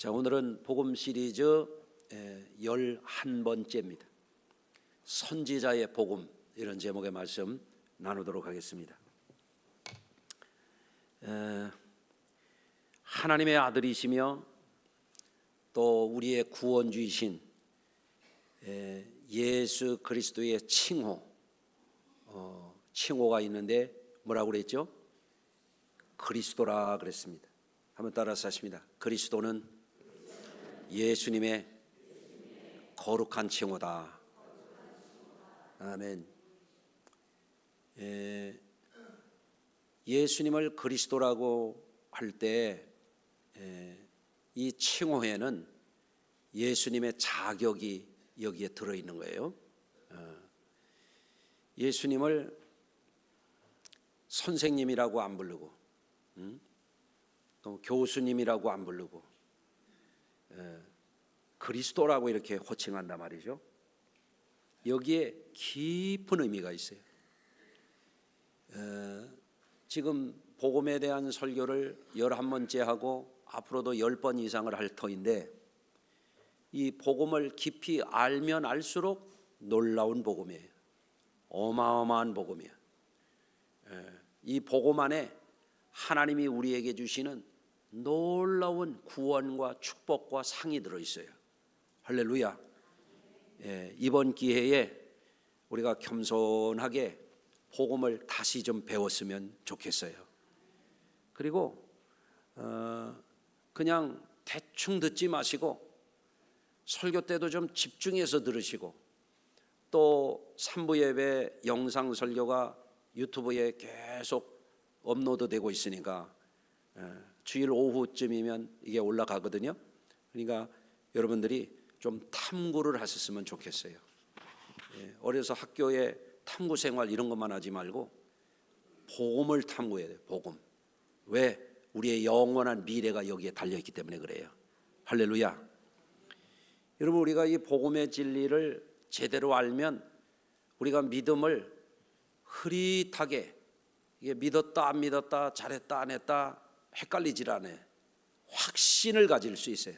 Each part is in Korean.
자, 오늘은 복음 시리즈 11번째입니다. 선지자의 복음, 이런 제목의 말씀 나누도록 하겠습니다. 하나님의 아들이시며 또 우리의 구원주이신 예수 그리스도의 칭호가 있는데 뭐라고 그랬죠? 그리스도라 그랬습니다. 한번 따라서 하십니다. 그리스도는 예수님의 거룩한 칭호다. 아멘. 예수님을 그리스도라고 할 때 이 칭호에는 예수님의 자격이 여기에 들어있는 거예요. 예수님을 선생님이라고 안 부르고 또 교수님이라고 안 부르고 그리스도라고 이렇게 호칭한단 말이죠. 여기에 깊은 의미가 있어요. 지금 복음에 대한 설교를 11번째 하고 앞으로도 10번 이상을 할 터인데, 이 복음을 깊이 알면 알수록 놀라운 복음이에요. 어마어마한 복음이에요. 이 복음 안에 하나님이 우리에게 주시는 놀라운 구원과 축복과 상이 들어있어요. 할렐루야. 이번 기회에 우리가 겸손하게 복음을 다시 좀 배웠으면 좋겠어요. 그리고 그냥 대충 듣지 마시고 설교 때도 좀 집중해서 들으시고, 또 3부 예배 영상 설교가 유튜브에 계속 업로드 되고 있으니까 주일 오후쯤이면 이게 올라가거든요. 그러니까 여러분들이 좀 탐구를 하셨으면 좋겠어요. 어려서 학교에 탐구 생활 이런 것만 하지 말고 복음을 탐구해야 돼요. 복음. 왜? 우리의 영원한 미래가 여기에 달려있기 때문에 그래요. 할렐루야. 여러분, 우리가 이 복음의 진리를 제대로 알면 우리가 믿음을 흐릿하게, 이게 믿었다 안 믿었다, 잘했다 안 했다 헷갈리질 않아요. 확신을 가질 수 있어요.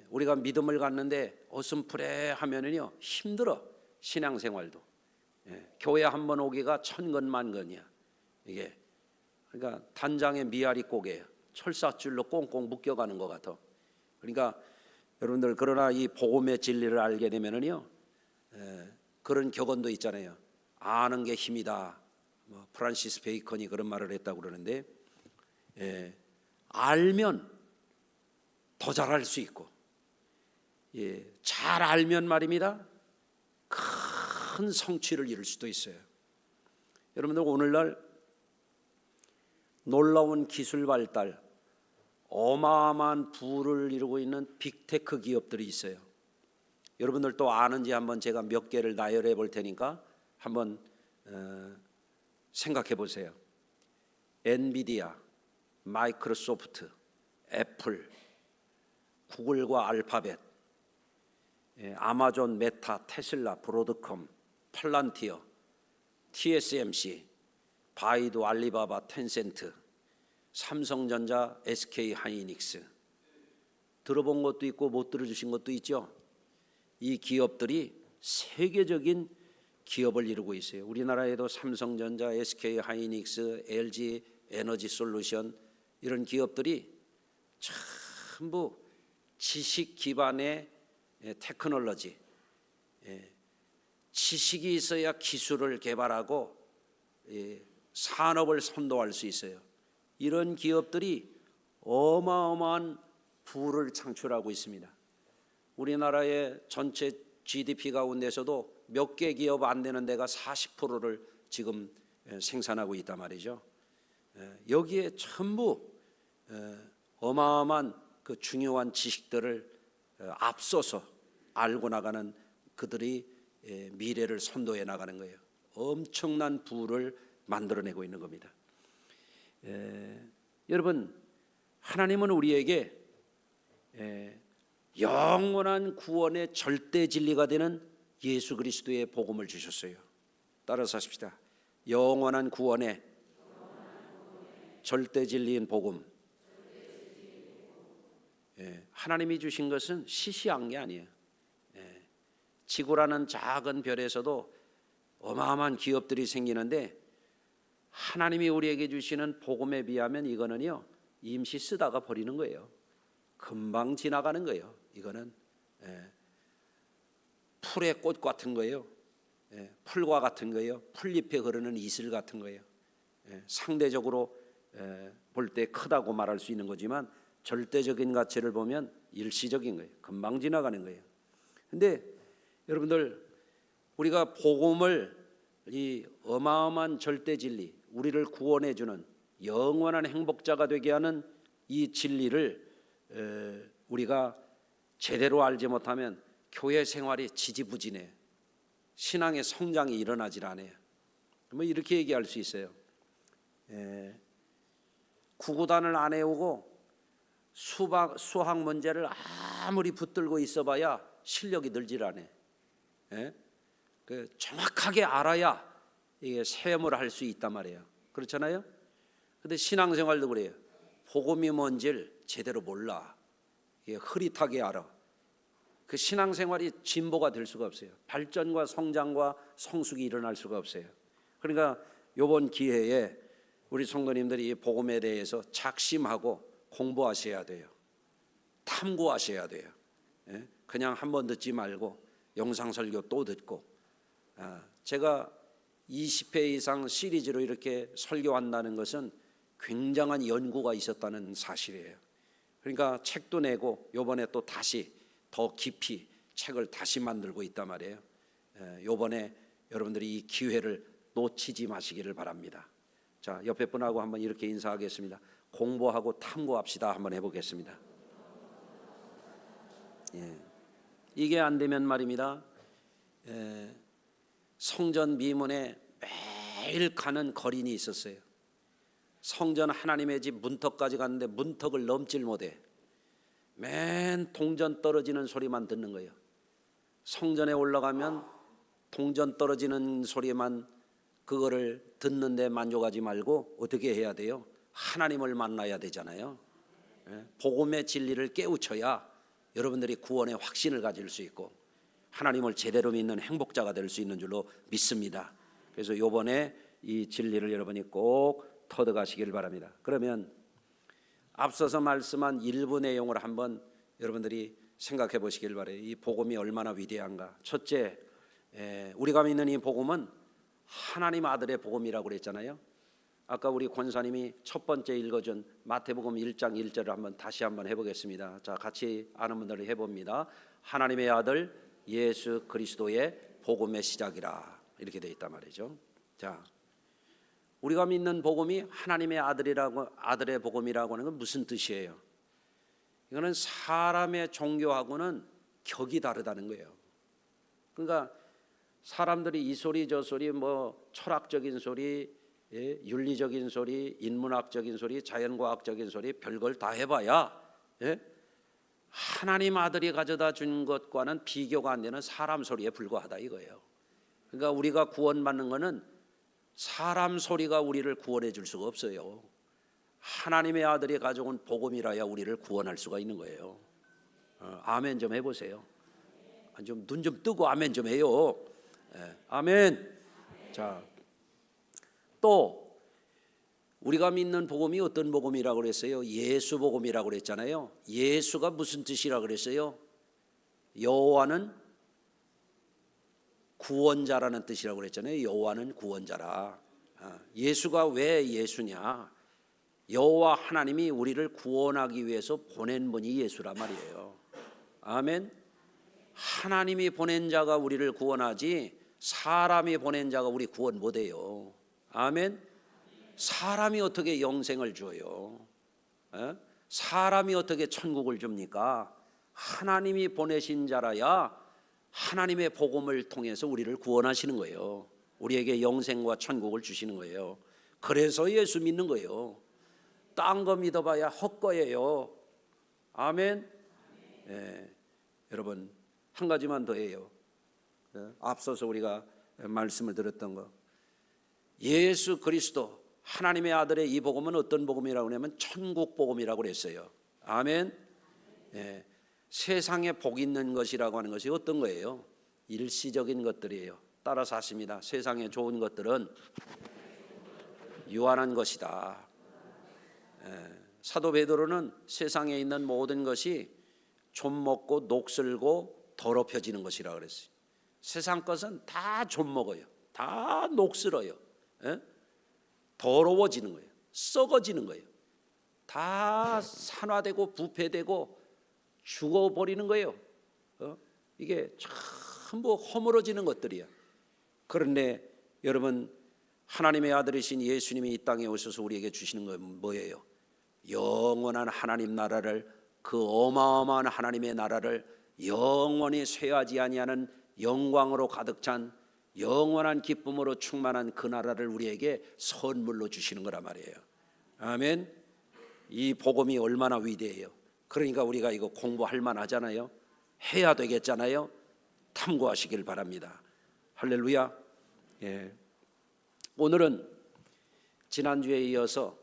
우리가 믿음을 갖는데 어슴푸레 하면은요 힘들어. 신앙생활도 교회 한 번 오기가 천건만건이야. 이게 그러니까 단장의 미아리 고개예요. 철사줄로 꽁꽁 묶여가는 것 같아. 그러니까 여러분들, 그러나 이 복음의 진리를 알게 되면은요 그런 격언도 있잖아요. 아는 게 힘이다. 프란시스 베이컨이 그런 말을 했다고 그러는데, 알면 더 잘할 수 있고, 잘 알면 말입니다, 큰 성취를 이룰 수도 있어요. 여러분들, 오늘날 놀라운 기술 발달, 어마어마한 부를 이루고 있는 빅테크 기업들이 있어요. 여러분들 또 아는지 한번 제가 몇 개를 나열해 볼 테니까 한번 생각해 보세요. 엔비디아, 마이크로소프트, 애플, 구글과 알파벳, 아마존, 메타, 테슬라, 브로드컴, 팔란티어, TSMC, 바이두, 알리바바, 텐센트, 삼성전자, SK 하이닉스. 들어본 것도 있고 못 들어주신 것도 있죠. 이 기업들이 세계적인 기업을 이루고 있어요. 우리나라에도 삼성전자, SK 하이닉스, LG 에너지 솔루션, 이런 기업들이 전부 지식 기반의 테크놀로지, 지식이 있어야 기술을 개발하고 산업을 선도할 수 있어요. 이런 기업들이 어마어마한 부를 창출하고 있습니다. 우리나라의 전체 GDP 가운데서도 몇 개 기업 안 되는 데가 40%를 지금 생산하고 있단 말이죠. 여기에 전부 어마어마한 그 중요한 지식들을 앞서서 알고 나가는 그들이 미래를 선도해 나가는 거예요. 엄청난 부를 만들어내고 있는 겁니다. 여러분, 하나님은 우리에게 영원한 구원의 절대 진리가 되는 예수 그리스도의 복음을 주셨어요. 따라서 하십시다. 영원한 구원의 절대 진리인 복음. 하나님이 주신 것은 시시한 게 아니에요. 지구라는 작은 별에서도 어마어마한 기업들이 생기는데 하나님이 우리에게 주시는 복음에 비하면 이거는요 임시 쓰다가 버리는 거예요. 금방 지나가는 거예요. 이거는 풀의 꽃 같은 거예요. 풀과 같은 거예요. 풀잎에 흐르는 이슬 같은 거예요. 상대적으로 볼 때 크다고 말할 수 있는 거지만 절대적인 가치를 보면 일시적인 거예요. 금방 지나가는 거예요. 근데 여러분들 우리가 복음을 이 어마어마한 절대 진리, 우리를 구원해 주는 영원한 행복자가 되게 하는 이 진리를 우리가 제대로 알지 못하면 교회 생활이 지지부진해. 신앙의 성장이 일어나질 않아요. 뭐 이렇게 얘기할 수 있어요. 구구단을 안 해오고 수학 문제를 아무리 붙들고 있어봐야 실력이 늘질 않아. 정확하게 알아야 이게 체험을 할 수 있단 말이에요. 그렇잖아요. 근데 신앙생활도 그래요. 복음이 뭔지를 제대로 몰라. 이게 흐릿하게 알아. 그 신앙생활이 진보가 될 수가 없어요. 발전과 성장과 성숙이 일어날 수가 없어요. 그러니까 이번 기회에 우리 성도님들이 이 복음에 대해서 작심하고 공부하셔야 돼요. 탐구하셔야 돼요. 그냥 한 번 듣지 말고 영상 설교 또 듣고. 제가 20회 이상 시리즈로 이렇게 설교한다는 것은 굉장한 연구가 있었다는 사실이에요. 그러니까 책도 내고 이번에 또 다시 더 깊이 책을 다시 만들고 있단 말이에요. 이번에 여러분들이 이 기회를 놓치지 마시기를 바랍니다. 자, 옆에 분하고 한번 이렇게 인사하겠습니다. 공부하고 탐구합시다. 한번 해보겠습니다. 이게 안 되면 말입니다. 성전 미문에 매일 가는 거린이 있었어요. 성전 하나님의 집 문턱까지 갔는데 문턱을 넘질 못해. 맨 동전 떨어지는 소리만 듣는 거예요. 성전에 올라가면 동전 떨어지는 소리만 그거를 듣는데 만족하지 말고 어떻게 해야 돼요? 하나님을 만나야 되잖아요. 복음의 진리를 깨우쳐야 여러분들이 구원의 확신을 가질 수 있고 하나님을 제대로 믿는 행복자가 될 수 있는 줄로 믿습니다. 그래서 이번에 이 진리를 여러분이 꼭 터득하시길 바랍니다. 그러면 앞서서 말씀한 일부 내용을 한번 여러분들이 생각해 보시길 바라요. 이 복음이 얼마나 위대한가. 첫째, 우리가 믿는 이 복음은 하나님 아들의 복음이라고 그랬잖아요. 아까 우리 권사님이 첫 번째 읽어준 마태복음 1장 1절을 다시 한번 해보겠습니다. 자, 같이 아는 분들이 해봅니다. 하나님의 아들 예수 그리스도의 복음의 시작이라 이렇게 돼 있단 말이죠. 자, 우리가 믿는 복음이 하나님의 아들의 복음이라고 하는 건 무슨 뜻이에요? 이거는 사람의 종교하고는 격이 다르다는 거예요. 그러니까 사람들이 이 소리 저 소리 뭐 철학적인 소리, 윤리적인 소리, 인문학적인 소리, 자연과학적인 소리 별걸 다 해봐야 하나님 아들이 가져다 준 것과는 비교가 안 되는 사람 소리에 불과하다 이거예요. 그러니까 우리가 구원받는 것은 사람 소리가 우리를 구원해 줄 수가 없어요. 하나님의 아들이 가져온 복음이라야 우리를 구원할 수가 있는 거예요. 아멘 좀 해보세요. 좀 눈 좀 뜨고 아멘 좀 해요. 아멘. 자, 또 우리가 믿는 복음이 어떤 복음이라고 그랬어요? 예수 복음이라고 그랬잖아요. 예수가 무슨 뜻이라고 그랬어요? 여호와는 구원자라는 뜻이라고 그랬잖아요. 여호와는 구원자라. 예수가 왜 예수냐? 여호와 하나님이 우리를 구원하기 위해서 보낸 분이 예수란 말이에요. 아멘. 하나님이 보낸 자가 우리를 구원하지 사람이 보낸 자가 우리 구원 못해요. 아멘. 사람이 어떻게 영생을 줘요? 사람이 어떻게 천국을 줍니까? 하나님이 보내신 자라야 하나님의 복음을 통해서 우리를 구원하시는 거예요. 우리에게 영생과 천국을 주시는 거예요. 그래서 예수 믿는 거예요. 딴 거 믿어봐야 헛거예요. 아멘. 여러분 한 가지만 더 해요. 앞서서 우리가 말씀을 들었던 거, 예수 그리스도 하나님의 아들의 이 복음은 어떤 복음이라고 하냐면 천국 복음이라고 그랬어요. 아멘. 예, 세상에 복 있는 것이라고 하는 것이 어떤 거예요? 일시적인 것들이에요. 따라서 하십니다. 세상에 좋은 것들은 유한한 것이다. 사도 베드로는 세상에 있는 모든 것이 좀 먹고 녹슬고 더럽혀지는 것이라 그랬어요. 세상 것은 다 좀 먹어요. 다 녹슬어요. 더러워지는 거예요. 썩어지는 거예요. 다 산화되고 부패되고 죽어버리는 거예요. 이게 전부 허물어지는 것들이야. 그런데 여러분, 하나님의 아들이신 예수님이 이 땅에 오셔서 우리에게 주시는 건 뭐예요? 영원한 하나님 나라를, 그 어마어마한 하나님의 나라를, 영원히 쇠하지 아니하는 영광으로 가득 찬 영원한 기쁨으로 충만한 그 나라를 우리에게 선물로 주시는 거란 말이에요. 아멘. 이 복음이 얼마나 위대해요. 그러니까 우리가 이거 공부할 만하잖아요. 해야 되겠잖아요. 탐구하시길 바랍니다. 할렐루야. 예. 오늘은 지난주에 이어서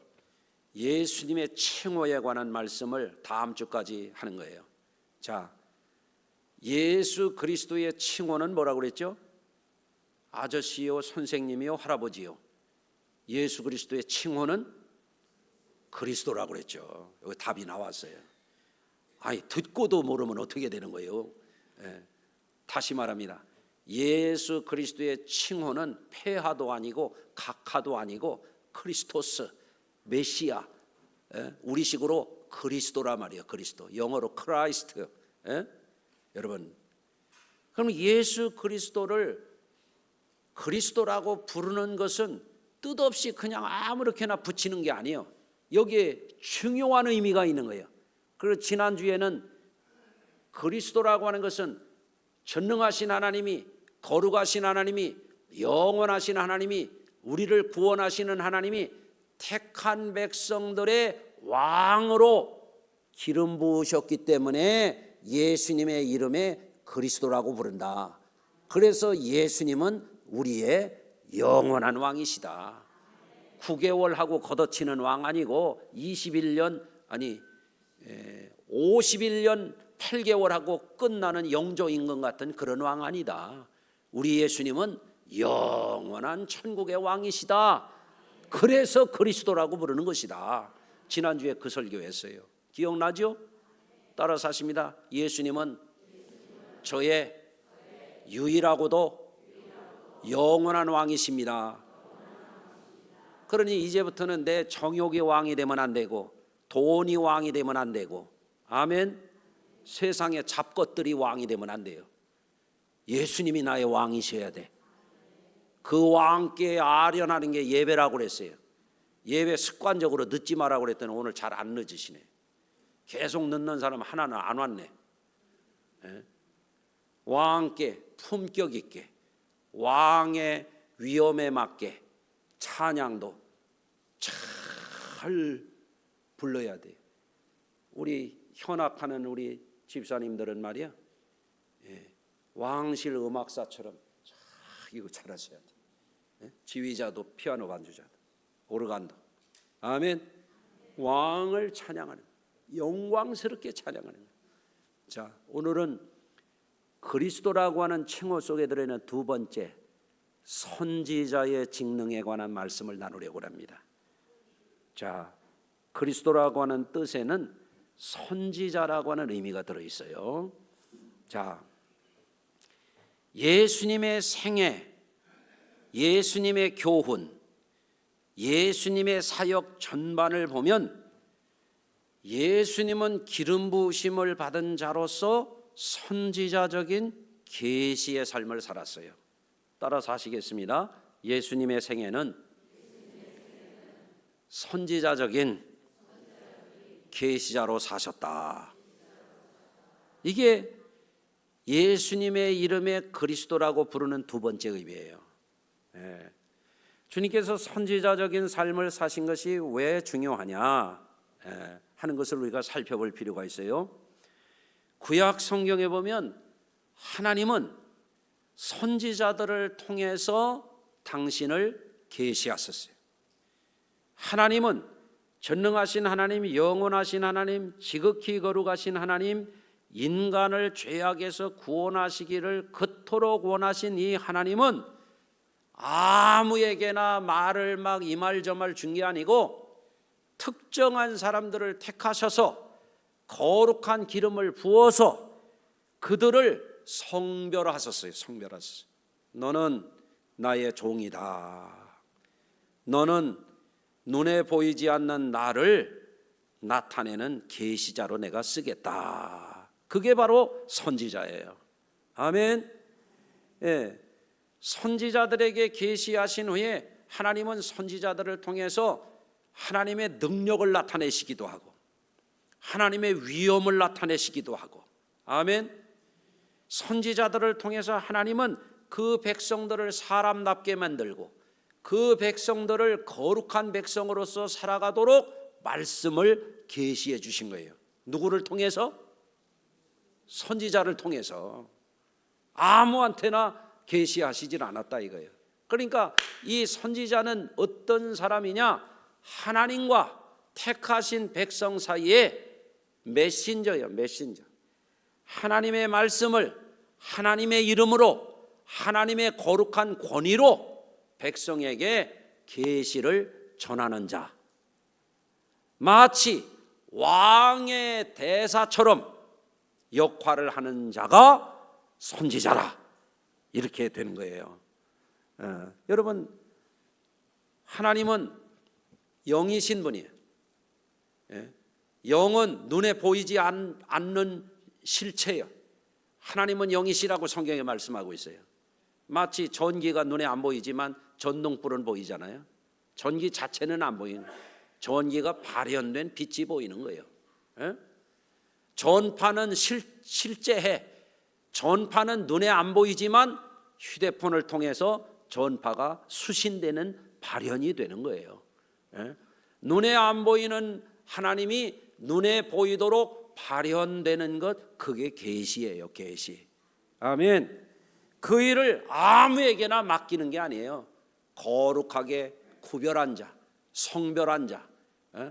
예수님의 칭호에 관한 말씀을 다음 주까지 하는 거예요. 자, 예수 그리스도의 칭호는 뭐라고 그랬죠? 아저씨요, 선생님이요, 할아버지요. 예수 그리스도의 칭호는 그리스도라고 그랬죠. 여기 답이 나왔어요. 아니, 듣고도 모르면 어떻게 되는 거예요? 예. 다시 말합니다. 예수 그리스도의 칭호는 폐하도 아니고 각하도 아니고 크리스토스, 메시아, 우리식으로 그리스도라 말이에요. 그리스도, 영어로 크라이스트. 여러분, 그럼 예수 그리스도를 그리스도라고 부르는 것은 뜻없이 그냥 아무렇게나 붙이는 게 아니에요. 여기에 중요한 의미가 있는 거예요. 그리고 지난주에는 그리스도라고 하는 것은 전능하신 하나님이, 거룩하신 하나님이, 영원하신 하나님이, 우리를 구원하시는 하나님이 택한 백성들의 왕으로 기름 부으셨기 때문에 예수님의 이름에 그리스도라고 부른다. 그래서 예수님은 우리의 영원한 왕이시다. 9개월하고 걷어치는 왕 아니고 21년 아니 51년 8개월하고 끝나는 영조임금 같은 그런 왕 아니다. 우리 예수님은 영원한 천국의 왕이시다. 그래서 그리스도라고 부르는 것이다. 지난주에 그 설교했어요. 기억나죠? 따라서 하십니다. 예수님은 저의 유일하고도 영원한 왕이십니다. 그러니 이제부터는 내 정욕이 왕이 되면 안 되고, 돈이 왕이 되면 안 되고, 아멘. 세상의 잡것들이 왕이 되면 안 돼요. 예수님이 나의 왕이셔야 돼. 그 왕께 아련하는 게 예배라고 그랬어요. 예배 습관적으로 늦지 마라고 그랬더니 오늘 잘 안 늦으시네. 계속 늦는 사람 하나는 안 왔네. 왕께 품격 있게, 왕의 위엄에 맞게 찬양도 잘 불러야 돼요. 우리 현악하는 우리 집사님들은 말이야, 왕실 음악사처럼 이거 잘하셔야 돼. 지휘자도 피아노 반주자도 오르간도. 아멘. 왕을 찬양하는, 영광스럽게 찬양하는. 자, 오늘은 그리스도라고 하는 칭호 속에 들어있는 두 번째, 선지자의 직능에 관한 말씀을 나누려고 합니다. 자, 그리스도라고 하는 뜻에는 선지자라고 하는 의미가 들어있어요. 자, 예수님의 생애, 예수님의 교훈, 예수님의 사역 전반을 보면 예수님은 기름 부으심을 받은 자로서 선지자적인 계시의 삶을 살았어요. 따라서 하시겠습니다. 예수님의 생애는 선지자적인 계시자로 사셨다. 이게 예수님의 이름에 그리스도라고 부르는 두 번째 의미예요. 주님께서 선지자적인 삶을 사신 것이 왜 중요하냐 하는 것을 우리가 살펴볼 필요가 있어요. 구약 성경에 보면 하나님은 선지자들을 통해서 당신을 계시하셨어요. 하나님은 전능하신 하나님, 영원하신 하나님, 지극히 거룩하신 하나님, 인간을 죄악에서 구원하시기를 그토록 원하신 이 하나님은 아무에게나 말을 막 이 말 저 말 준 게 아니고 특정한 사람들을 택하셔서 거룩한 기름을 부어서 그들을 성별하셨어요. 성별하셨어요. 너는 나의 종이다. 너는 눈에 보이지 않는 나를 나타내는 계시자로 내가 쓰겠다. 그게 바로 선지자예요. 아멘. 예. 선지자들에게 계시하신 후에 하나님은 선지자들을 통해서 하나님의 능력을 나타내시기도 하고 하나님의 위엄을 나타내시기도 하고, 아멘. 선지자들을 통해서 하나님은 그 백성들을 사람답게 만들고 그 백성들을 거룩한 백성으로서 살아가도록 말씀을 계시해 주신 거예요. 누구를 통해서? 선지자를 통해서. 아무한테나 계시하시질 않았다 이거예요. 그러니까 이 선지자는 어떤 사람이냐? 하나님과 택하신 백성 사이에 메신저예요. 메신저. 하나님의 말씀을 하나님의 이름으로 하나님의 거룩한 권위로 백성에게 계시를 전하는 자, 마치 왕의 대사처럼 역할을 하는 자가 선지자라, 이렇게 되는 거예요. 여러분, 하나님은 영이신 분이에요. 영은 눈에 보이지 않는 실체예요. 하나님은 영이시라고 성경에 말씀하고 있어요. 마치 전기가 눈에 안 보이지만 전등불은 보이잖아요. 전기 자체는 안 보이는, 전기가 발현된 빛이 보이는 거예요. 전파는 실제해. 전파는 눈에 안 보이지만 휴대폰을 통해서 전파가 수신되는 발현이 되는 거예요. 눈에 안 보이는 하나님이 눈에 보이도록 발현되는 것, 그게 계시예요. 계시. 아멘. 그 일을 아무에게나 맡기는 게 아니에요. 거룩하게 구별한 자, 성별한 자,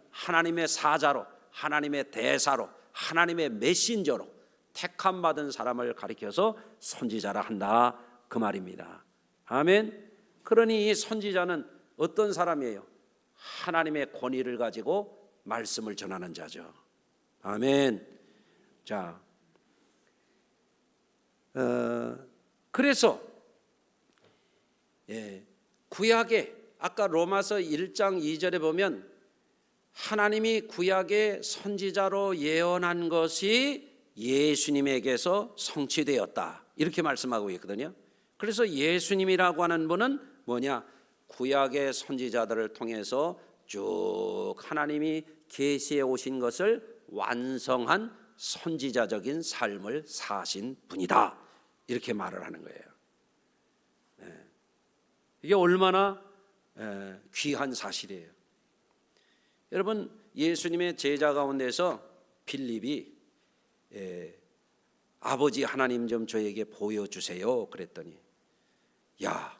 하나님의 사자로, 하나님의 대사로, 하나님의 메신저로 택함 받은 사람을 가리켜서 선지자라 한다, 그 말입니다. 아멘. 그러니 이 선지자는 어떤 사람이에요? 하나님의 권위를 가지고 말씀을 전하는 자죠. 아멘. 자, 그래서 구약에 아까 로마서 1장 2절에 보면 하나님이 구약의 선지자로 예언한 것이 예수님에게서 성취되었다, 이렇게 말씀하고 있거든요. 그래서 예수님이라고 하는 분은 뭐냐? 구약의 선지자들을 통해서 쭉 하나님이 계시해 오신 것을 완성한 선지자적인 삶을 사신 분이다, 이렇게 말을 하는 거예요. 이게 얼마나 귀한 사실이에요. 여러분, 예수님의 제자 가운데서 빌립이 아버지 하나님 좀 저에게 보여주세요 그랬더니, 야,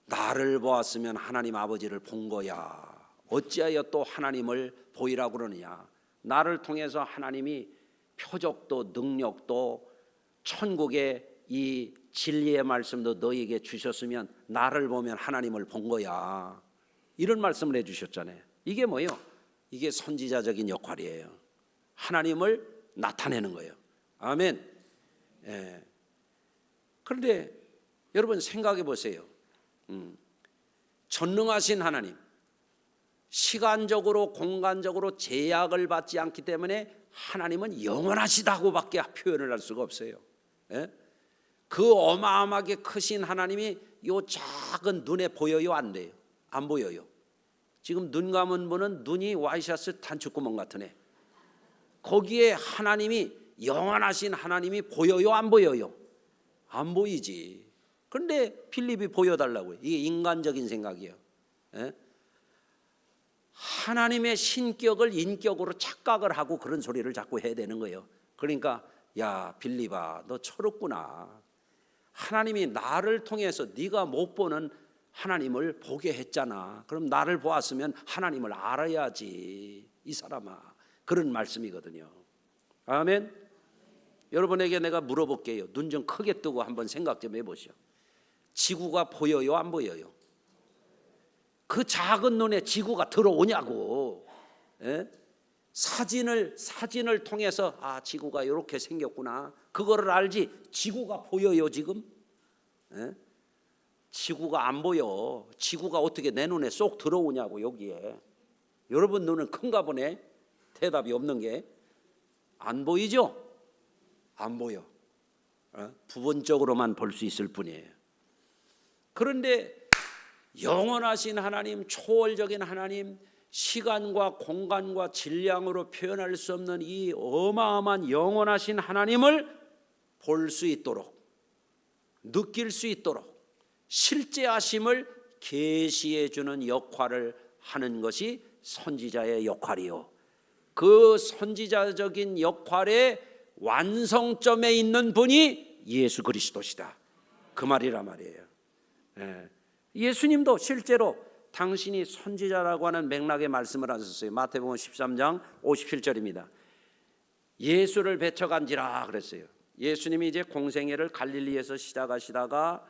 나를 보았으면 하나님 아버지를 본 거야. 어찌하여 또 하나님을 보이라고 그러느냐. 나를 통해서 하나님이 표적도 능력도 천국의 이 진리의 말씀도 너에게 주셨으면 나를 보면 하나님을 본 거야. 이런 말씀을 해주셨잖아요. 이게 뭐예요? 이게 선지자적인 역할이에요. 하나님을 나타내는 거예요. 아멘. 그런데 여러분 생각해 보세요. 전능하신 하나님, 시간적으로 공간적으로 제약을 받지 않기 때문에 하나님은 영원하시다고밖에 표현을 할 수가 없어요. 그 어마어마하게 크신 하나님이 요 작은 눈에 보여요? 안 돼요? 안 보여요. 지금 눈 감은 분은 눈이 와이셔츠 단추구멍 같은 애. 거기에 하나님이, 영원하신 하나님이 보여요? 안 보여요? 안 보이지. 그런데 필립이 보여달라고요. 이게 인간적인 생각이에요. 하나님의 신격을 인격으로 착각을 하고 그런 소리를 자꾸 해야 되는 거예요. 그러니까 야 빌립아, 너 철없구나. 하나님이 나를 통해서 네가 못 보는 하나님을 보게 했잖아. 그럼 나를 보았으면 하나님을 알아야지 이 사람아. 그런 말씀이거든요. 아멘. 여러분에게 내가 물어볼게요. 눈 좀 크게 뜨고 한번 생각 좀 해보시오. 지구가 보여요, 안 보여요? 그 작은 눈에 지구가 들어오냐고. 예? 사진을 통해서 지구가 이렇게 생겼구나. 그거를 알지. 지구가 보여요 지금? 예? 지구가 안 보여. 지구가 어떻게 내 눈에 쏙 들어오냐고 여기에. 여러분 눈은 큰가 보네. 대답이 없는 게. 안 보이죠? 안 보여. 부분적으로만 볼 수 있을 뿐이에요. 그런데 영원하신 하나님, 초월적인 하나님, 시간과 공간과 질량으로 표현할 수 없는 이 어마어마한 영원하신 하나님을 볼 수 있도록, 느낄 수 있도록 실제하심을 계시해 주는 역할을 하는 것이 선지자의 역할이요. 그 선지자적인 역할의 완성점에 있는 분이 예수 그리스도시다. 그 말이란 말이에요. 예수님도 실제로 당신이 선지자라고 하는 맥락의 말씀을 하셨어요. 마태복음 13장 57절입니다. 예수를 배척한지라 그랬어요. 예수님이 이제 공생애를 갈릴리에서 시작하시다가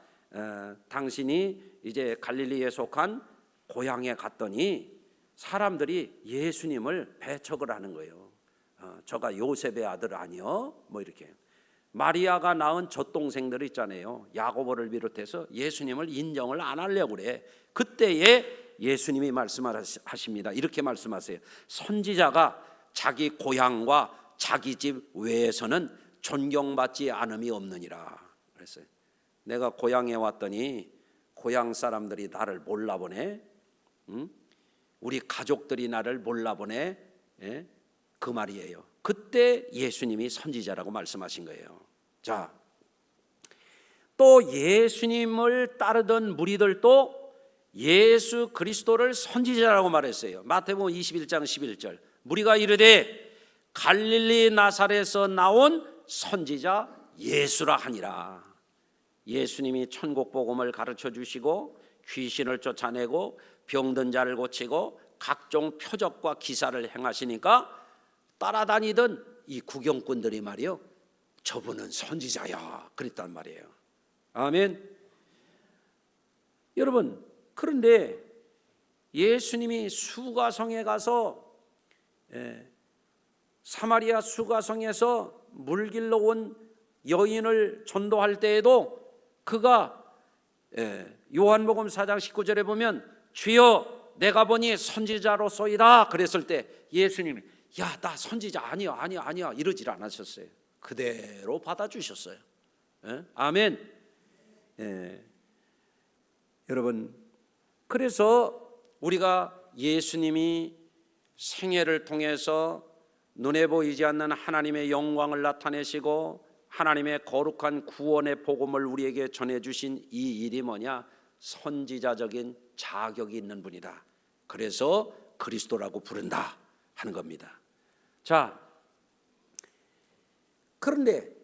당신이 이제 갈릴리에 속한 고향에 갔더니 사람들이 예수님을 배척을 하는 거예요. 저가 요셉의 아들 아니요? 뭐 이렇게. 마리아가 낳은 젖동생들 있잖아요. 야고보를 비롯해서 예수님을 인정을 안 하려고 그래. 그때에 예수님이 말씀하십니다. 이렇게 말씀하세요. 선지자가 자기 고향과 자기 집 외에서는 존경받지 않음이 없느니라 그랬어요. 내가 고향에 왔더니 고향 사람들이 나를 몰라보네. 우리 가족들이 나를 몰라보네. 예? 그 말이에요. 그때 예수님이 선지자라고 말씀하신 거예요. 자, 또 예수님을 따르던 무리들도 예수 그리스도를 선지자라고 말했어요. 마태복음 21장 11절. 무리가 이르되 갈릴리 나사렛에서 나온 선지자 예수라 하니라. 예수님이 천국 복음을 가르쳐 주시고 귀신을 쫓아내고 병든 자를 고치고 각종 표적과 기사를 행하시니까 따라다니던 이 구경꾼들이 말이요, 저분은 선지자야 그랬단 말이에요. 아멘. 여러분, 그런데 예수님이 수가성에 가서 사마리아 수가성에서 물길로 온 여인을 전도할 때에도 그가 요한복음 4장 19절에 보면 주여 내가 보니 선지자로소이다 그랬을 때 예수님이 야, 나 선지자 아니야 이러질 않으셨어요. 그대로 받아주셨어요. 아멘. 여러분, 그래서 우리가 예수님이 생애를 통해서 눈에 보이지 않는 하나님의 영광을 나타내시고 하나님의 거룩한 구원의 복음을 우리에게 전해주신 이 일이 뭐냐? 선지자적인 자격이 있는 분이다. 그래서 그리스도라고 부른다 하는 겁니다. 자, 그런데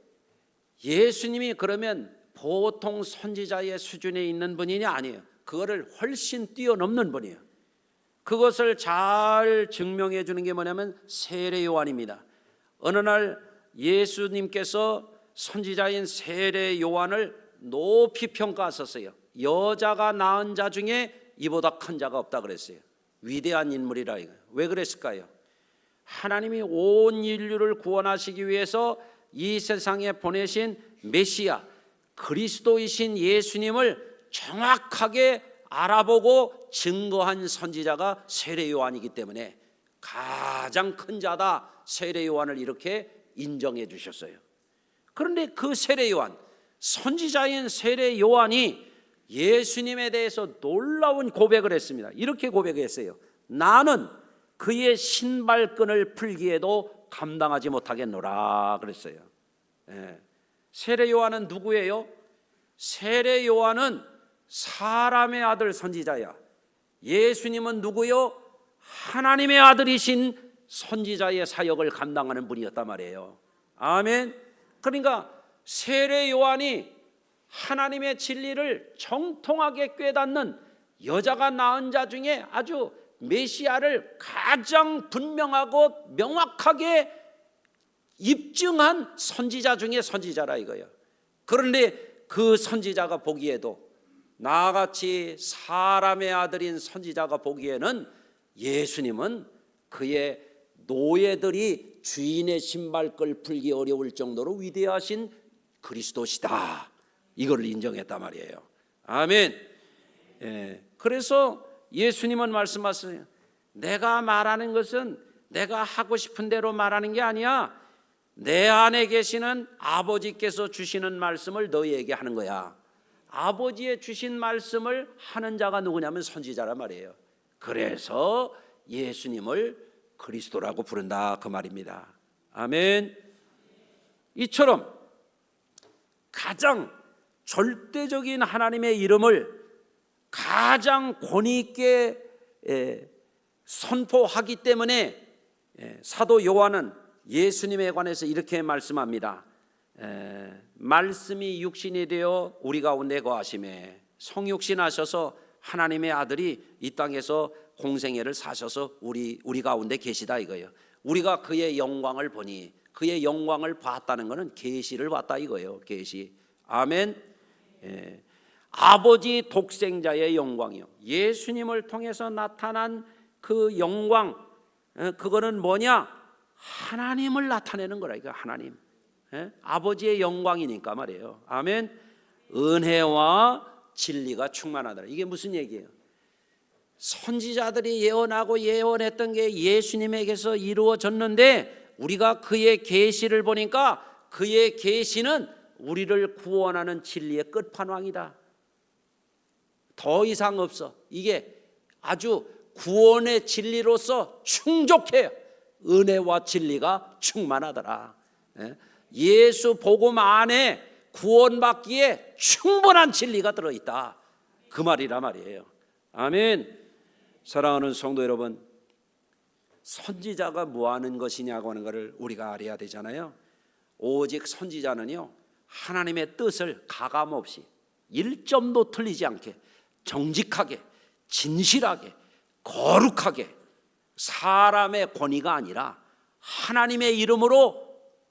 예수님이 그러면 보통 선지자의 수준에 있는 분이냐? 아니에요. 그거를 훨씬 뛰어넘는 분이에요. 그것을 잘 증명해 주는 게 뭐냐면 세례 요한입니다. 어느 날 예수님께서 선지자인 세례 요한을 높이 평가하셨어요. 여자가 낳은 자 중에 이보다 큰 자가 없다 그랬어요. 위대한 인물이라 이거예요. 왜 그랬을까요? 하나님이 온 인류를 구원하시기 위해서 이 세상에 보내신 메시아 그리스도이신 예수님을 정확하게 알아보고 증거한 선지자가 세례 요한이기 때문에 가장 큰 자다 세례 요한을 이렇게 인정해 주셨어요. 그런데 그 세례 요한, 선지자인 세례 요한이 예수님에 대해서 놀라운 고백을 했습니다. 이렇게 고백했어요. 나는 그의 신발끈을 풀기에도 감당하지 못하겠노라 그랬어요. 세례 요한은 누구예요? 세례 요한은 사람의 아들 선지자야. 예수님은 누구요? 하나님의 아들이신 선지자의 사역을 감당하는 분이었단 말이에요. 아멘. 그러니까 세례 요한이 하나님의 진리를 정통하게 꿰닫는 여자가 낳은 자 중에 아주 메시아를 가장 분명하고 명확하게 입증한 선지자 중에 선지자라 이거예요. 그런데 그 선지자가 보기에도, 나같이 사람의 아들인 선지자가 보기에는 예수님은 그의 노예들이 주인의 신발끈 풀기 어려울 정도로 위대하신 그리스도시다, 이걸 인정했단 말이에요. 아멘. 그래서 예수님은 말씀하세요. 내가 말하는 것은 내가 하고 싶은 대로 말하는 게 아니야. 내 안에 계시는 아버지께서 주시는 말씀을 너희에게 하는 거야. 아버지의 주신 말씀을 하는 자가 누구냐면 선지자란 말이에요. 그래서 예수님을 그리스도라고 부른다, 그 말입니다. 아멘. 이처럼 가장 절대적인 하나님의 이름을 가장 권위 있게 선포하기 때문에 사도 요한은 예수님에 관해서 이렇게 말씀합니다. 말씀이 육신이 되어 우리 가운데 거하심에, 성육신하셔서 하나님의 아들이 이 땅에서 공생애를 사셔서 우리 가운데 계시다 이거예요. 우리가 그의 영광을 보니, 그의 영광을 봤다는 것은 계시를 봤다 이거예요. 계시. 아멘. 아버지 독생자의 영광이요, 예수님을 통해서 나타난 그 영광, 그거는 뭐냐? 하나님을 나타내는 거라 이거. 하나님, 아버지의 영광이니까 말이에요. 아멘. 은혜와 진리가 충만하더라. 이게 무슨 얘기예요? 선지자들이 예언하고 예언했던 게 예수님에게서 이루어졌는데, 우리가 그의 계시를 보니까 그의 계시는 우리를 구원하는 진리의 끝판왕이다. 더 이상 없어. 이게 아주 구원의 진리로서 충족해요. 은혜와 진리가 충만하더라. 예수 복음 안에 구원받기에 충분한 진리가 들어있다, 그 말이라 말이에요. 아멘. 사랑하는 성도 여러분, 선지자가 뭐 하는 것이냐고 하는 것을 우리가 알아야 되잖아요. 오직 선지자는요, 하나님의 뜻을 가감없이 1점도 틀리지 않게 정직하게, 진실하게, 거룩하게, 사람의 권위가 아니라 하나님의 이름으로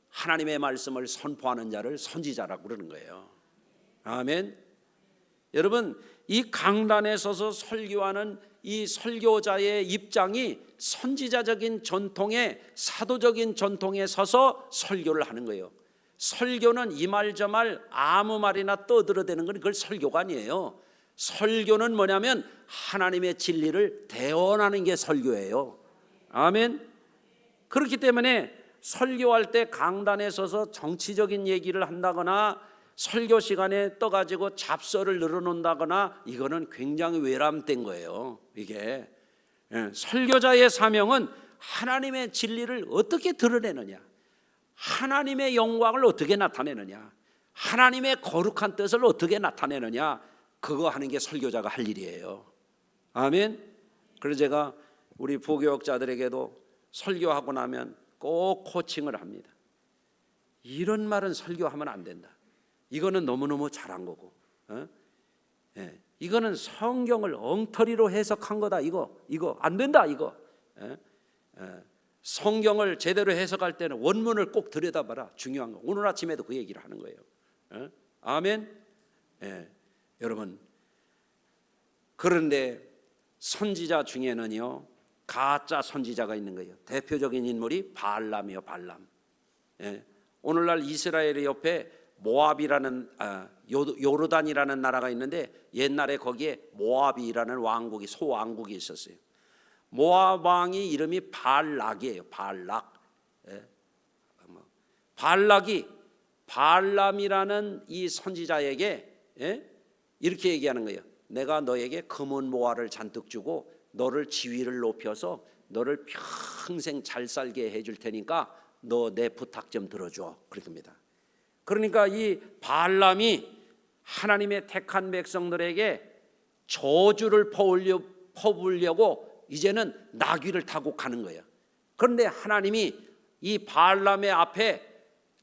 하나님의 말씀을 선포하는 자를 선지자라고 그러는 거예요. 아멘. 여러분, 이 강단에 서서 설교하는 이 설교자의 입장이 선지자적인 전통에, 사도적인 전통에 서서 설교를 하는 거예요. 설교는 이 말 저 말 아무 말이나 떠들어대는 건 그걸 설교가 아니에요. 설교는 뭐냐면 하나님의 진리를 대언하는 게 설교예요. 아멘. 그렇기 때문에 설교할 때 강단에 서서 정치적인 얘기를 한다거나 설교 시간에 떠가지고 잡서를 늘어놓는다거나, 이거는 굉장히 외람된 거예요. 이게 설교자의 사명은 하나님의 진리를 어떻게 드러내느냐, 하나님의 영광을 어떻게 나타내느냐, 하나님의 거룩한 뜻을 어떻게 나타내느냐, 그거 하는 게 설교자가 할 일이에요. 아멘. 그래서 제가 우리 부교역자들에게도 설교하고 나면 꼭 코칭을 합니다. 이런 말은 설교하면 안 된다. 이거는 너무너무 잘한 거고, 이거는 성경을 엉터리로 해석한 거다. 이거 안 된다. 이거 성경을 제대로 해석할 때는 원문을 꼭 들여다봐라. 중요한 거. 오늘 아침에도 그 얘기를 하는 거예요. 아멘. 여러분, 그런데 선지자 중에는요, 가짜 선지자가 있는 거예요. 대표적인 인물이 발람이요. 발람. 오늘날 이스라엘 옆에 모압이라는 요르단이라는 나라가 있는데, 옛날에 거기에 모압이라는 왕국이, 소왕국이 있었어요. 모압 왕이 이름이 발락이에요. 발락. 발락이 발람이라는 이 선지자에게 이렇게 얘기하는 거예요. 내가 너에게 금은 모화를 잔뜩 주고 너를 지위를 높여서 너를 평생 잘 살게 해줄 테니까 너 내 부탁 좀 들어줘, 그럽니다. 그러니까 이 발람이 하나님의 택한 백성들에게 저주를 퍼부으려고 이제는 나귀를 타고 가는 거예요. 그런데 하나님이 이 발람의 앞에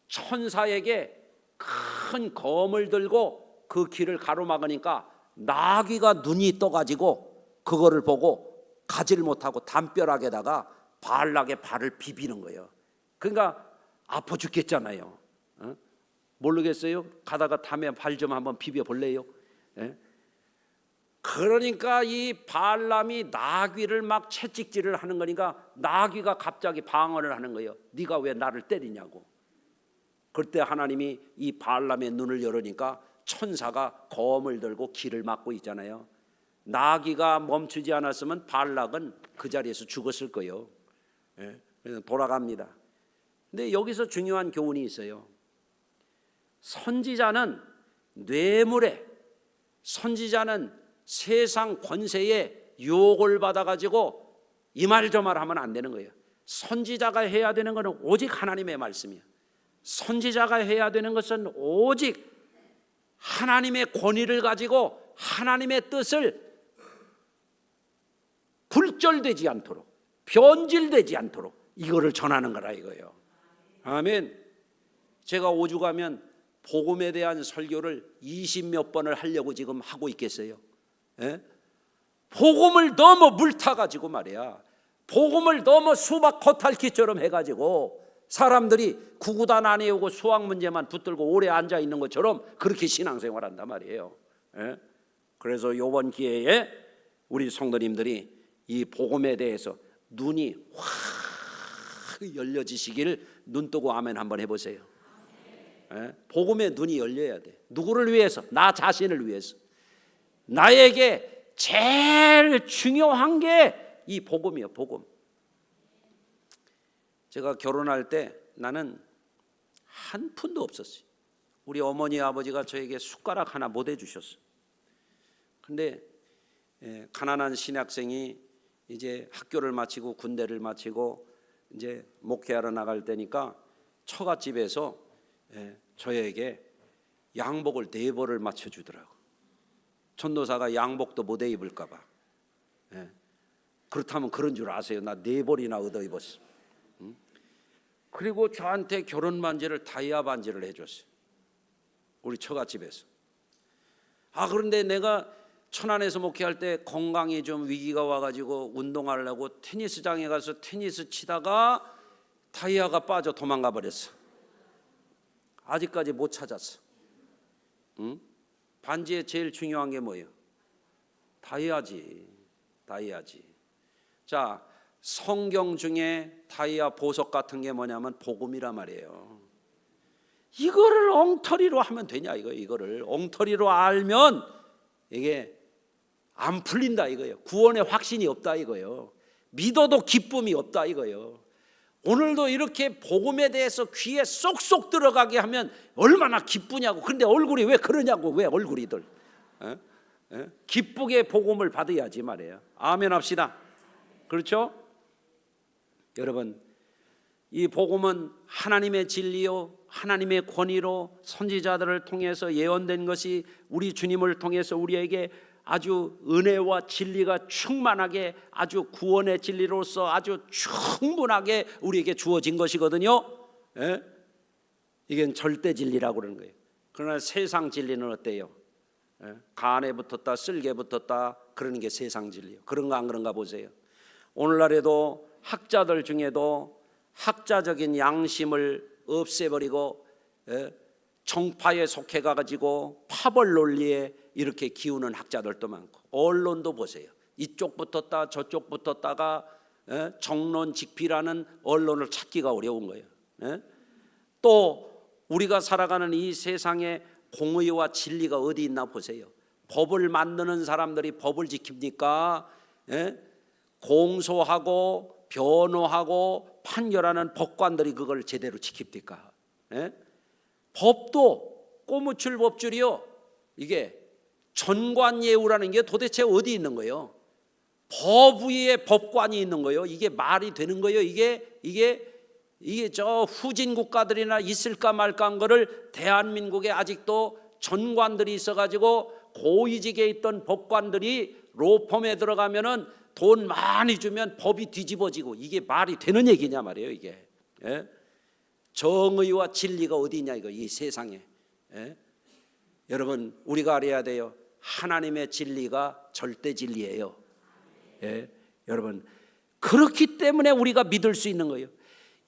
천사에게 큰 검을 들고 그 길을 가로막으니까 나귀가 눈이 떠가지고 그거를 보고 가지를 못하고 담벼락에다가 발락에 발을 비비는 거예요. 그러니까 아파 죽겠잖아요. 모르겠어요? 가다가 담에 발 좀 한번 비벼 볼래요? 그러니까 이 발람이 나귀를 막 채찍질을 하는 거니까 나귀가 갑자기 방언을 하는 거예요. 네가 왜 나를 때리냐고. 그때 하나님이 이 발람의 눈을 열으니까 천사가 검을 들고 길을 막고 있잖아요. 나귀가 멈추지 않았으면 발락은 그 자리에서 죽었을 거예요. 그래서 돌아갑니다. 근데 여기서 중요한 교훈이 있어요. 선지자는 뇌물에, 선지자는 세상 권세에 유혹을 받아가지고 이 말 저 말 하면 안 되는 거예요. 선지자가 해야 되는 것은 오직 하나님의 말씀이에요. 선지자가 해야 되는 것은 오직 하나님의 권위를 가지고 하나님의 뜻을 굴절되지 않도록, 변질되지 않도록 이거를 전하는 거라 이거예요. 아멘. 제가 오죽하면 복음에 대한 설교를 20몇 번을 하려고 지금 하고 있겠어요. 복음을 너무 물타가지고 말이야, 복음을 너무 수박 겉핥기처럼 해가지고 사람들이 구구단 안에 오고 수학 문제만 붙들고 오래 앉아있는 것처럼 그렇게 신앙생활 한단 말이에요. 그래서 이번 기회에 우리 성도님들이 이 복음에 대해서 눈이 확 열려지시기를 눈뜨고 아멘 한번 해보세요. 복음의 눈이 열려야 돼. 누구를 위해서? 나 자신을 위해서. 나에게 제일 중요한 게 이 복음이에요. 복음. 제가 결혼할 때 나는 한 푼도 없었어요. 우리 어머니 아버지가 저에게 숟가락 하나 못 해주셨어요. 근데 가난한 신학생이 이제 학교를 마치고 군대를 마치고 이제 목회하러 나갈 때니까 처갓집에서 저에게 양복을 4벌을 맞춰주더라고. 전도사가 양복도 못 입을까 봐. 그렇다면 그런 줄 아세요? 나 4벌이나 얻어 입었어. 그리고 저한테 결혼 반지를 다이아 반지를 해줬어요. 우리 처갓집에서. 그런데 내가 천안에서 목회할 때 건강이 좀 위기가 와가지고 운동하려고 테니스장에 가서 테니스 치다가 다이아가 빠져 도망가 버렸어. 아직까지 못 찾았어. 반지에 제일 중요한 게 뭐예요? 다이아지. 다이아지. 자, 성경 중에 다이아 보석 같은 게 뭐냐면 복음이란 말이에요. 이거를 엉터리로 하면 되냐 이거예요. 이거를 엉터리로 알면 이게 안 풀린다 이거예요. 구원의 확신이 없다 이거예요. 믿어도 기쁨이 없다 이거예요. 오늘도 이렇게 복음에 대해서 귀에 쏙쏙 들어가게 하면 얼마나 기쁘냐고. 근데 얼굴이 왜 그러냐고. 왜 얼굴이들 기쁘게 복음을 받아야지 말이에요. 아멘 합시다. 그렇죠? 여러분, 이 복음은 하나님의 진리요 하나님의 권위로 선지자들을 통해서 예언된 것이 우리 주님을 통해서 우리에게 아주 은혜와 진리가 충만하게 아주 구원의 진리로서 아주 충분하게 우리에게 주어진 것이거든요. 이게 절대 진리라고 그러는 거예요. 그러나 세상 진리는 어때요? 간에 붙었다 쓸개 붙었다 그러는 게 세상 진리예요. 그런가 안 그런가 보세요. 오늘날에도 학자들 중에도 학자적인 양심을 없애버리고 정파에 속해가지고 파벌 논리에 이렇게 기우는 학자들도 많고, 언론도 보세요. 이쪽 붙었다 저쪽 붙었다가 정론직피라는 언론을 찾기가 어려운 거예요. 또 우리가 살아가는 이 세상에 공의와 진리가 어디 있나 보세요. 법을 만드는 사람들이 법을 지킵니까? 공소하고 변호하고 판결하는 법관들이 그걸 제대로 지킵니까? 법도 꼬무출 법줄이요. 이게 전관예우라는 게 도대체 어디 있는 거예요? 법 위에 법관이 있는 거예요. 이게 말이 되는 거예요? 이게 저 후진 국가들이나 있을까 말까 한 거를 대한민국에 아직도 전관들이 있어가지고 고위직에 있던 법관들이 로펌에 들어가면은 돈 많이 주면 법이 뒤집어지고, 이게 말이 되는 얘기냐 말이에요. 이게 정의와 진리가 어디 있냐 이거 이 세상에. 여러분, 우리가 알아야 돼요. 하나님의 진리가 절대 진리예요. 예, 여러분, 그렇기 때문에 우리가 믿을 수 있는 거예요.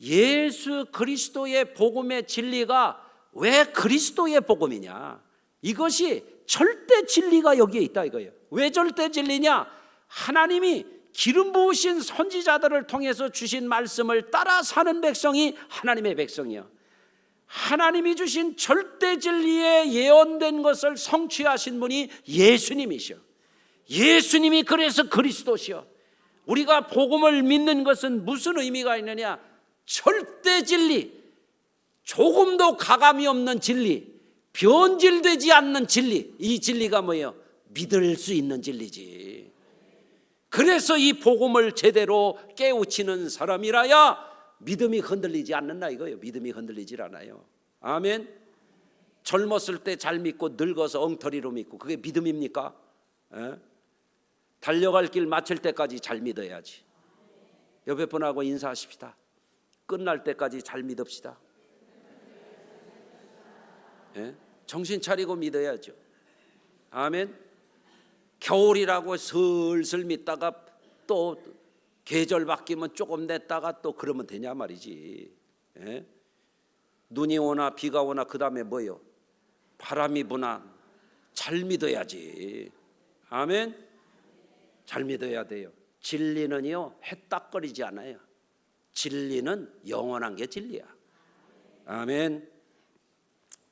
예수 그리스도의 복음의 진리가 왜 그리스도의 복음이냐? 이것이 절대 진리가 여기에 있다 이거예요. 왜 절대 진리냐? 하나님이 기름 부으신 선지자들을 통해서 주신 말씀을 따라 사는 백성이 하나님의 백성이요. 하나님이 주신 절대 진리에 예언된 것을 성취하신 분이 예수님이시오. 예수님이 그래서 그리스도시오. 우리가 복음을 믿는 것은 무슨 의미가 있느냐? 절대 진리, 조금도 가감이 없는 진리, 변질되지 않는 진리. 이 진리가 뭐예요? 믿을 수 있는 진리지. 그래서 이 복음을 제대로 깨우치는 사람이라야 믿음이 흔들리지 않는다 이거예요. 믿음이 흔들리질 않아요. 아멘. 젊었을 때 잘 믿고 늙어서 엉터리로 믿고 그게 믿음입니까? 달려갈 길 마칠 때까지 잘 믿어야지. 옆에 분하고 인사하십시다. 끝날 때까지 잘 믿읍시다. 정신 차리고 믿어야죠. 아멘. 겨울이라고 슬슬 믿다가 또 계절 바뀌면 조금 냈다가 또 그러면 되냐 말이지. 눈이 오나 비가 오나 그 다음에 뭐요? 바람이 부나 잘 믿어야지. 아멘. 잘 믿어야 돼요. 진리는요 해딱거리지 않아요. 진리는 영원한 게 진리야. 아멘.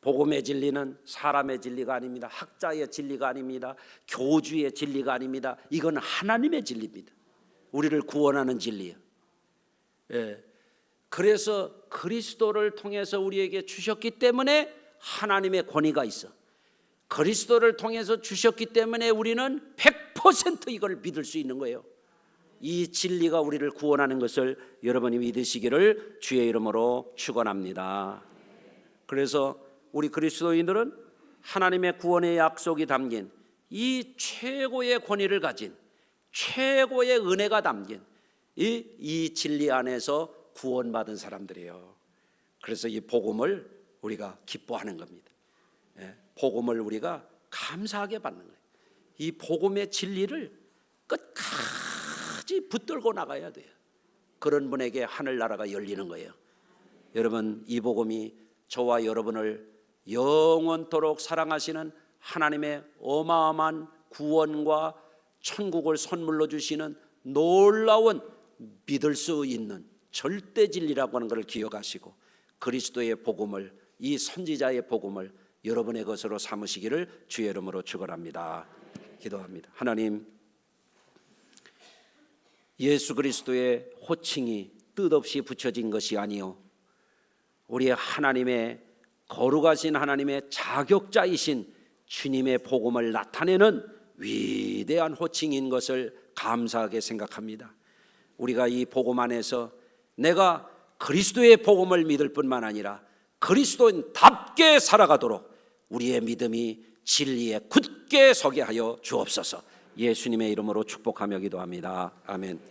복음의 진리는 사람의 진리가 아닙니다. 학자의 진리가 아닙니다. 교주의 진리가 아닙니다. 이건 하나님의 진리입니다. 우리를 구원하는 진리예요. 그래서 그리스도를 통해서 우리에게 주셨기 때문에 하나님의 권위가 있어. 그리스도를 통해서 주셨기 때문에 우리는 100% 이걸 믿을 수 있는 거예요. 이 진리가 우리를 구원하는 것을 여러분이 믿으시기를 주의 이름으로 축원합니다. 그래서 우리 그리스도인들은 하나님의 구원의 약속이 담긴 이 최고의 권위를 가진 최고의 은혜가 담긴 이 진리 안에서 구원받은 사람들이에요. 그래서 이 복음을 우리가 기뻐하는 겁니다. 복음을 우리가 감사하게 받는 거예요. 이 복음의 진리를 끝까지 붙들고 나가야 돼요. 그런 분에게 하늘나라가 열리는 거예요. 여러분, 이 복음이 저와 여러분을 영원토록 사랑하시는 하나님의 어마어마한 구원과 천국을 선물로 주시는 놀라운 믿을 수 있는 절대 진리라고 하는 것을 기억하시고 그리스도의 복음을, 이 선지자의 복음을 여러분의 것으로 삼으시기를 주의 이름으로 축원합니다. 기도합니다. 하나님, 예수 그리스도의 호칭이 뜻없이 붙여진 것이 아니요 우리의 하나님의 거룩하신 하나님의 자격자이신 주님의 복음을 나타내는 위대한 호칭인 것을 감사하게 생각합니다. 우리가 이 복음 안에서 내가 그리스도의 복음을 믿을 뿐만 아니라 그리스도인답게 살아가도록 우리의 믿음이 진리에 굳게 서게 하여 주옵소서. 예수님의 이름으로 축복하며 기도합니다. 아멘.